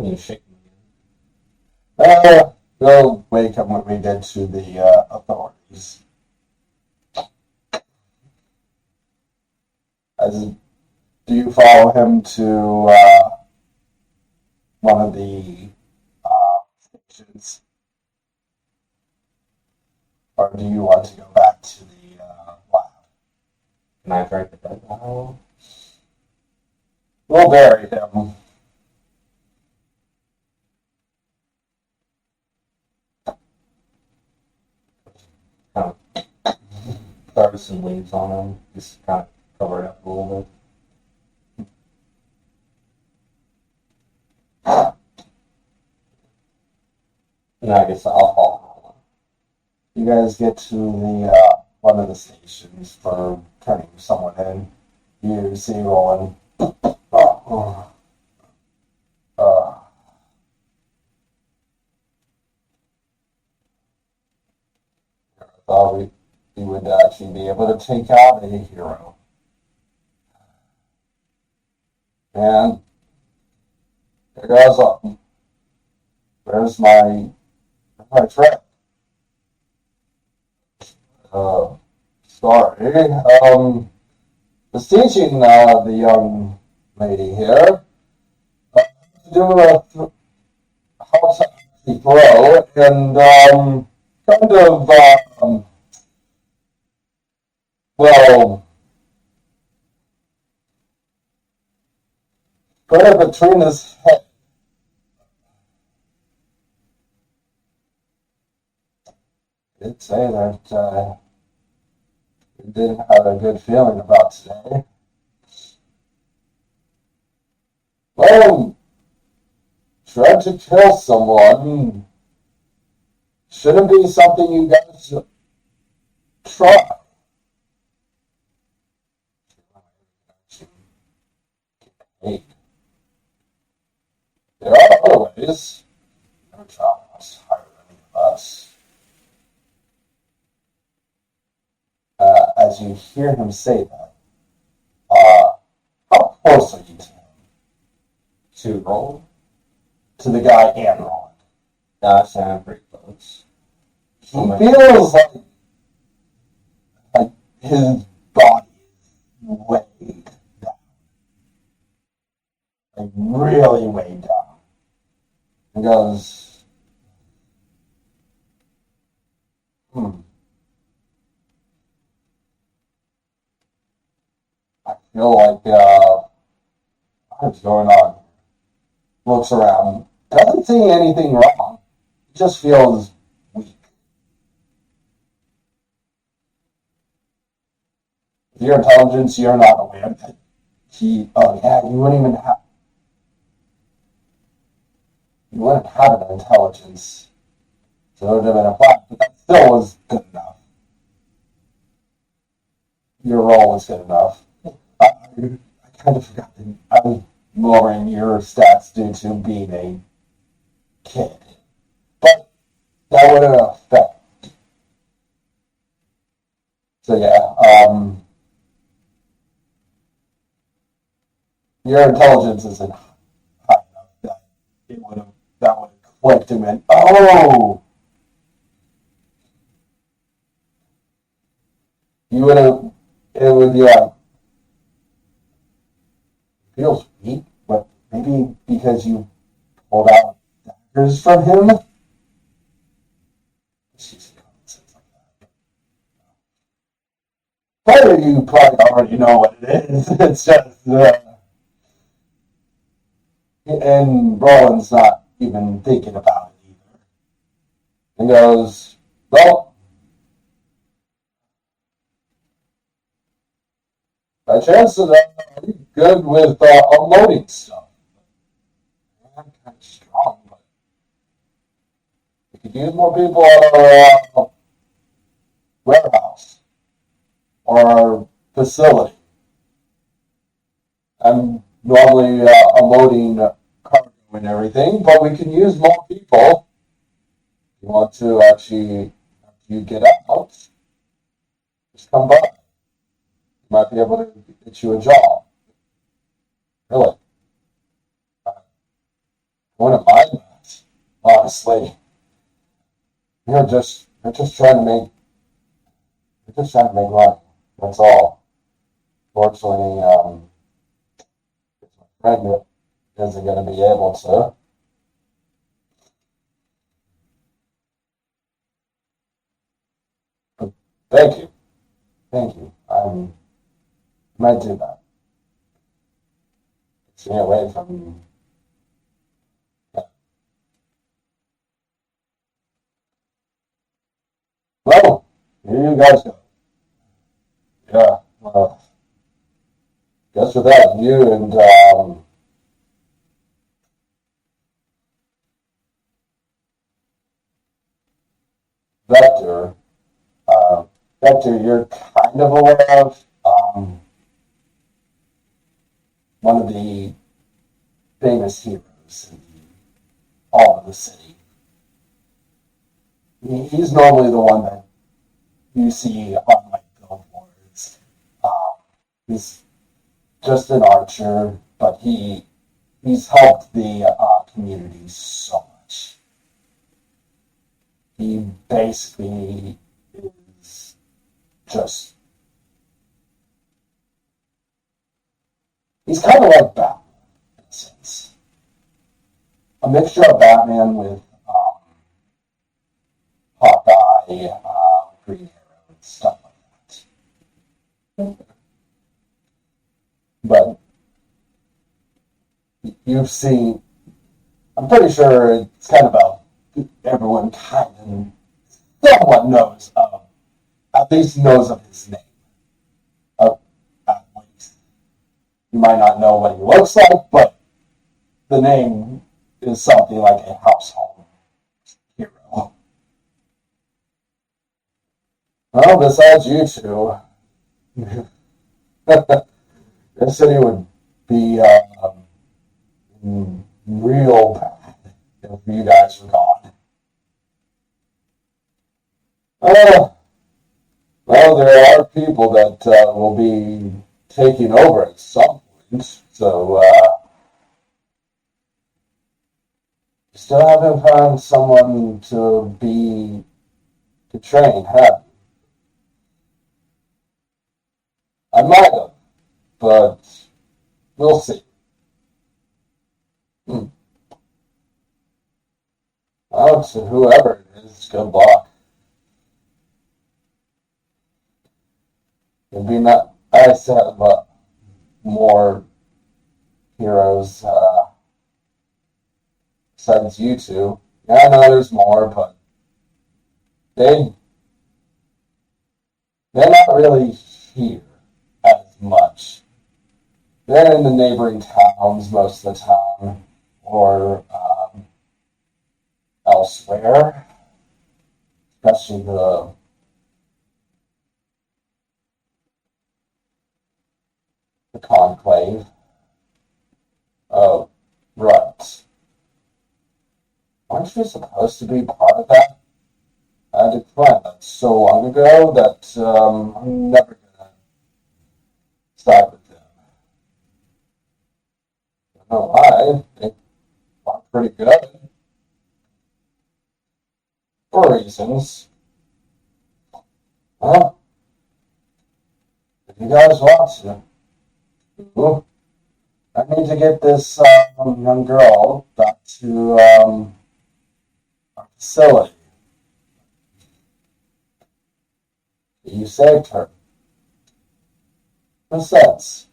You shake him We'll wake him when we get to the authorities. Do you follow him to one of the stations? Or do you want to go back to the lab? Can I drag the dead now? We'll bury him. Kind of throw some leaves on him, just kind of cover it up a little bit. And I guess I'll follow. guys get to the one of the stations for turning someone in, you see Roland. Oh, uh, I thought we would actually be able to take out a hero. And there goes up. Where's my trip? Sorry. Beseeching the young lady here. Do how to actually throw and kind of well, put it between his head. Did say that we didn't have a good feeling about today. Well, trying to kill someone shouldn't be something you guys try. Hey, there are other ways. No job was higher than any of us. As you hear him say that, how close are you to him? To roll? To the guy and Roland? Gosh, I'm pretty close. He feels like his body is weighed down. Like really weighed down. He goes, I feel like, what's going on? Looks around. Doesn't see anything wrong. He just feels weak. With your intelligence, you're not aware that you wouldn't have an intelligence. So it would have been a five, but that still was good enough. Your roll was good enough. I kind of forgot that I was lowering your stats due to being a kid. But that wouldn't affect. So yeah, your intelligence isn't high enough that that would have clicked him in. Oh, you would have. It would be like feels weak, but maybe because you pulled out daggers from him. But you probably already know what it is. It's just and Roland's not even thinking about it either. And goes, well, by chance of that, are you good with unloading stuff? I'm kind of strong, but we could use more people at our warehouse or our facility. I'm normally unloading cargo and everything, but we can use more people. If you want to actually, after you get out, just come by. You might be able to get you a job. Really. I wouldn't mind that, honestly. We're just trying to make money. That's all. Fortunately, my friend isn't going to be able to. But thank you. Thank you. I might do that. Stay away from. Yeah. Well, here you guys go. Yeah. Guess without you and Vector, Vector, you're kind of aware of one of the famous heroes in all of the city. He's normally the one that you see on like billboards. Um, he's just an archer, but he's helped the community so much. He basically is just he's kind of like Batman in a sense, a mixture of Batman with Hawkeye, Green Arrow, and stuff like that. But you've seen, I'm pretty sure it's kind of everyone kind of somewhat knows of, at least knows of his name. At least. You might not know what he looks like, but the name is something like a household hero. Well, besides you two, this city would be real bad if you guys were gone. Well, there are people that will be taking over at some point, so still haven't found someone to train, have you? I might have, but we'll see. Well, to whoever it is, good luck. It'd be nice to have more heroes besides you two. Yeah, I know there's more, but they're not really here as much. They're in the neighboring towns most of the time, or elsewhere, especially the conclave. Oh, right. Aren't you supposed to be part of that? I declared that so long ago that I'm never gonna side with them. No, I think I'm pretty good for reasons. Well, if you guys want to, ooh, I need to get this young girl back to our facility. You saved her. In a sense.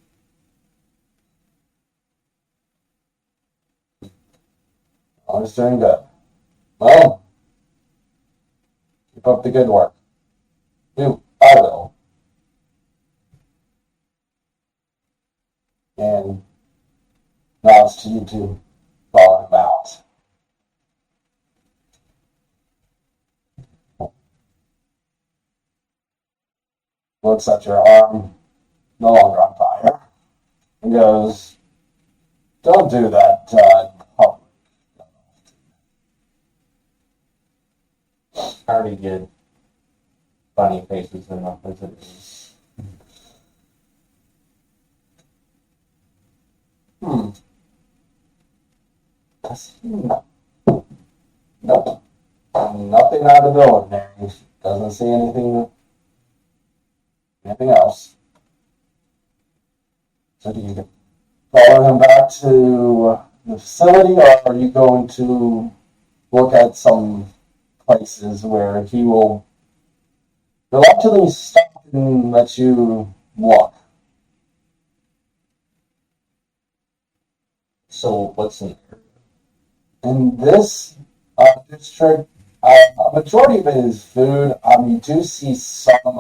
I was doing good. Well, keep up the good work. I will. And nods to you two, follow him out. Looks at your arm, no longer on fire, and goes, "Don't do that in public." I already get funny faces enough as it is. No. Nope. Nothing out of the ordinary. Doesn't see anything else. So do you follow him back to the facility, or are you going to look at some places where he will reluctantly stop and let you walk? So what's in there? In this district, a majority of it is food. You do see some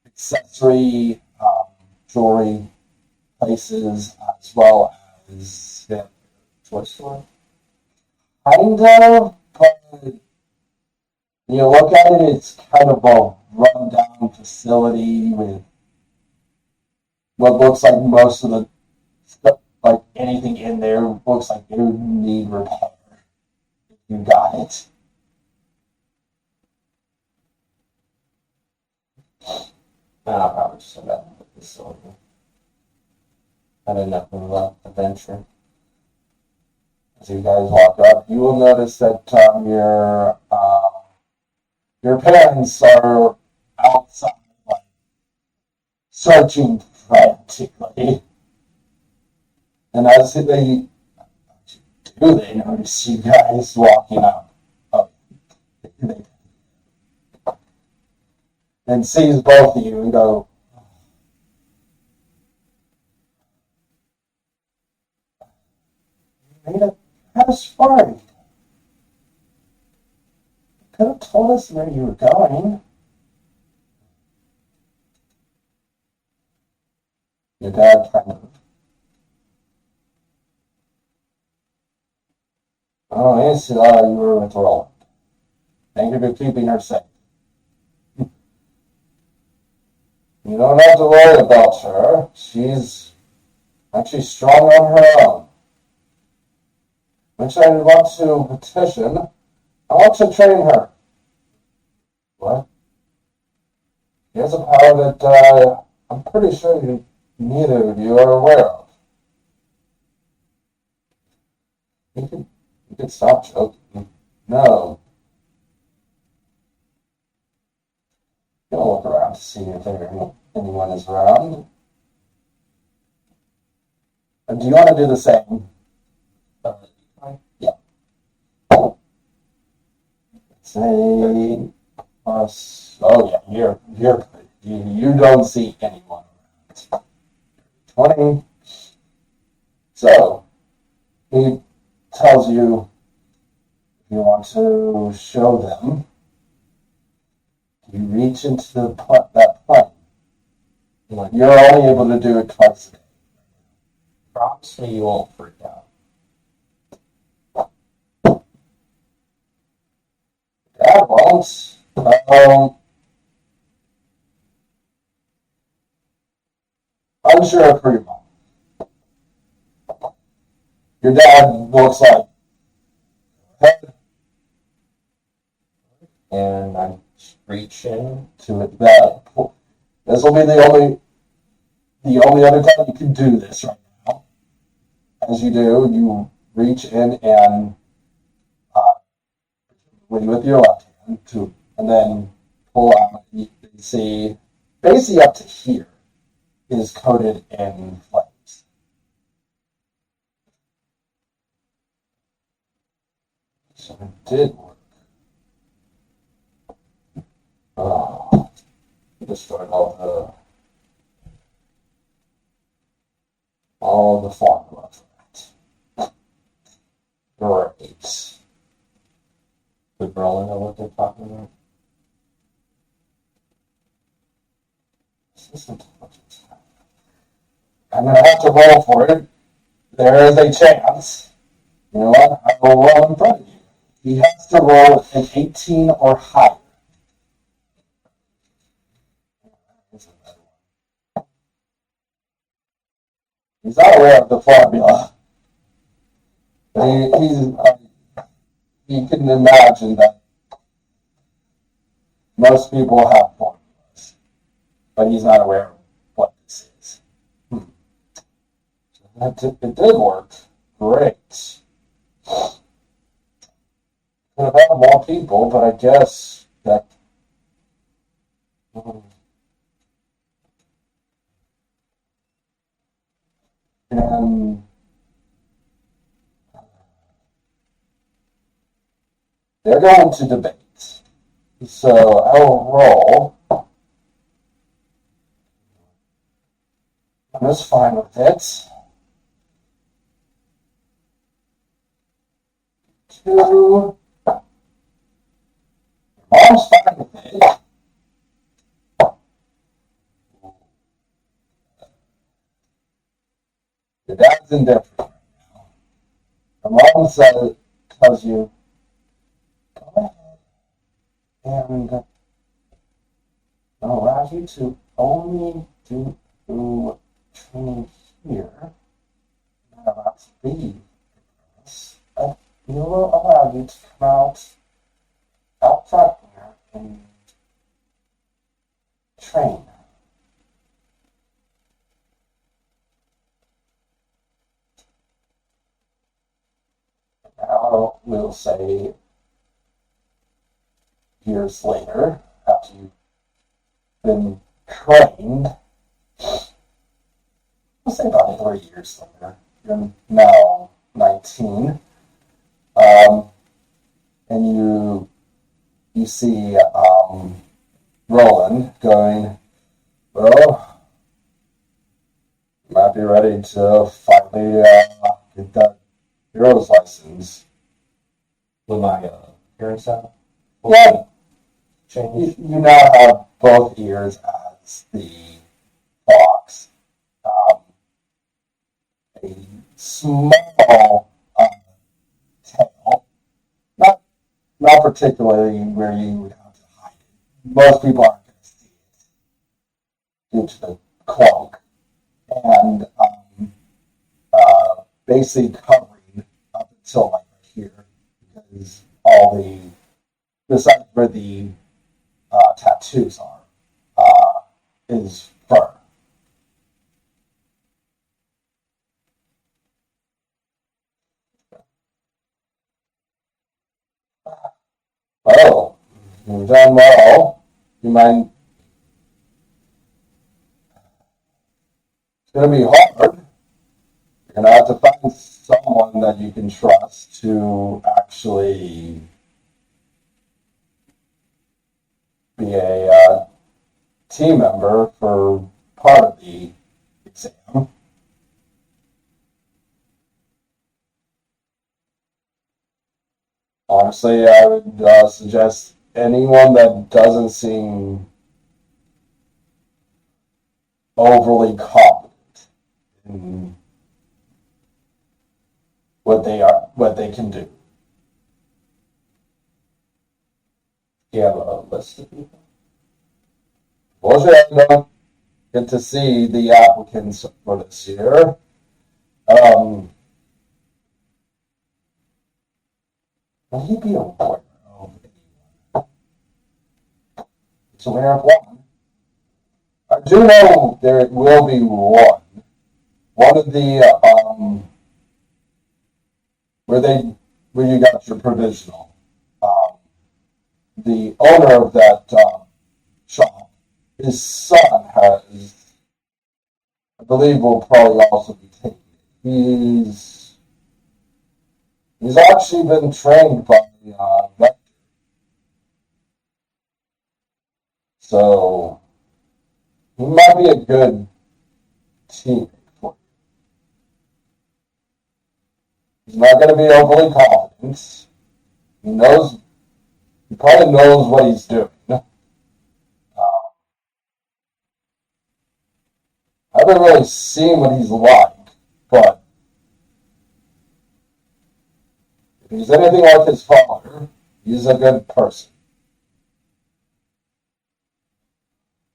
accessory jewelry places as well as Toy store? kind of, but You look at it, it's kind of a run-down facility with what looks like most of the stuff, like anything in there looks like it would need repair. You got it. I'll probably just go back to the facility. Had enough of the adventure. As you guys walk up, you will notice that your parents are outside, like, searching frantically. And as they do, they notice you guys walking up. And sees both of you and go, "Made a house party. Could have told us where you were going." Your dad kind of, "Oh, yes, you were with Roland. Thank you for keeping her safe. You don't have to worry about her. She's actually strong on her own. Which I want to petition. I want to train her." What? He has a power that I'm pretty sure neither of you are aware of. You could stop joking. No. Gonna look around to see if anyone is around. Do you want to do the same? Yeah. Say plus. Oh yeah, you're good. You don't see anyone around. 20. So he tells you if you want to show them, you reach into that plane. You're only able to do it twice a day. Promise me you won't freak out. Dad won't. Unsure for your mom. Your dad looks like, And I reach in to it. That this will be the only other time you can do this right now. As you do, you reach in and with your left hand and then pull out. You see, basically up to here is coated in flames. So it did work. Oh, destroyed all the formula for that. Great. Would Roland know what they're talking about? This is intelligence. I'm gonna have to roll for it. There is a chance. You know what? I will roll in front of you. He has to roll an 18 or higher. He's not aware of the formula. He can imagine that most people have formulas, but he's not aware of what this is. So it did work. Great. Could have had more people, but I guess that. And they're going to debate. So I'll roll. I'm just fine with it. 2. Mom's fine with it. Your dad's indifferent right now. The mom tells you, go ahead. and allows you to only do training here. You're not allowed to leave this, but we will allow you to come out front here and train. Now we'll say years later, after you've been trained, we'll say about 3 years later, you're now 19, and you see Roland going, well, you might be ready to finally get that hero's license. With my hearing sound? Yeah, Change? you now have both ears as the fox. A small tail, not particularly where you would have to hide it. Most people aren't going to see it due to the cloak, and basically covering up until like right here, because all besides where the tattoos are, is fur. Oh, you've done well. You mind? It's going to be hard. You're going to have to find someone that you can trust to actually be a team member for part of the exam. Honestly, I would suggest anyone that doesn't seem overly competent in what they can do. Do you have a list of people? Well, get to see the applicants for this year. Will he be aware of anyone? He's aware of one. I do know there will be one. One of the where you got your provisional. The owner of that shop, his son has, I believe, will probably also be taken. He's actually been trained by Vector, so he might be a good teammate for you. He's not going to be overly confident. He probably knows what he's doing. I haven't really seen what he's like, but if he's anything like his father, he's a good person.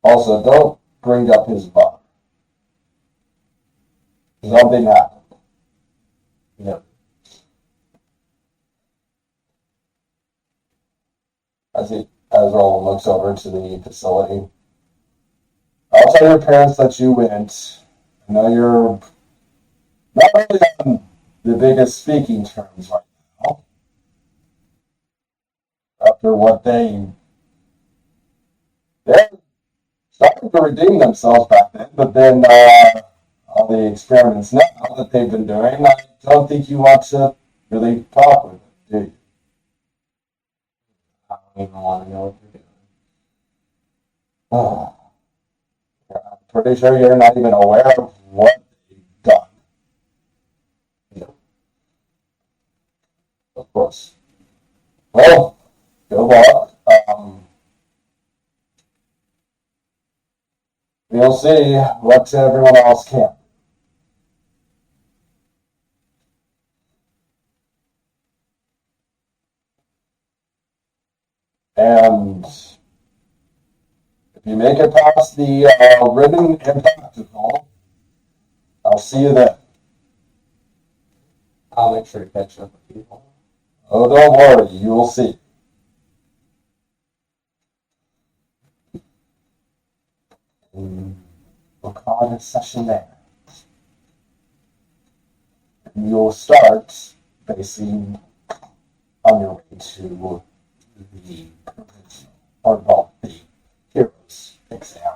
Also, don't bring up his mother. Something happened. No. As Roland looks over to the facility, I'll tell your parents that you went. I know you're not really on the biggest speaking terms right now. After what they're starting to redeem themselves back then, but then all the experiments now that they've been doing, I don't think you want to really talk with them, do you? I don't even want to know what you're doing. Oh, I'm pretty sure you're not even aware of what they've done. No. Of course. Well, good luck. We'll see what everyone else can. And if you make it past the ribbon and practical, I'll see you then. I'll make sure to catch up with you. Oh, don't worry, you will see. And we'll call it a session there. And you'll start basically on your way to the provisional, or well, the heroes exam.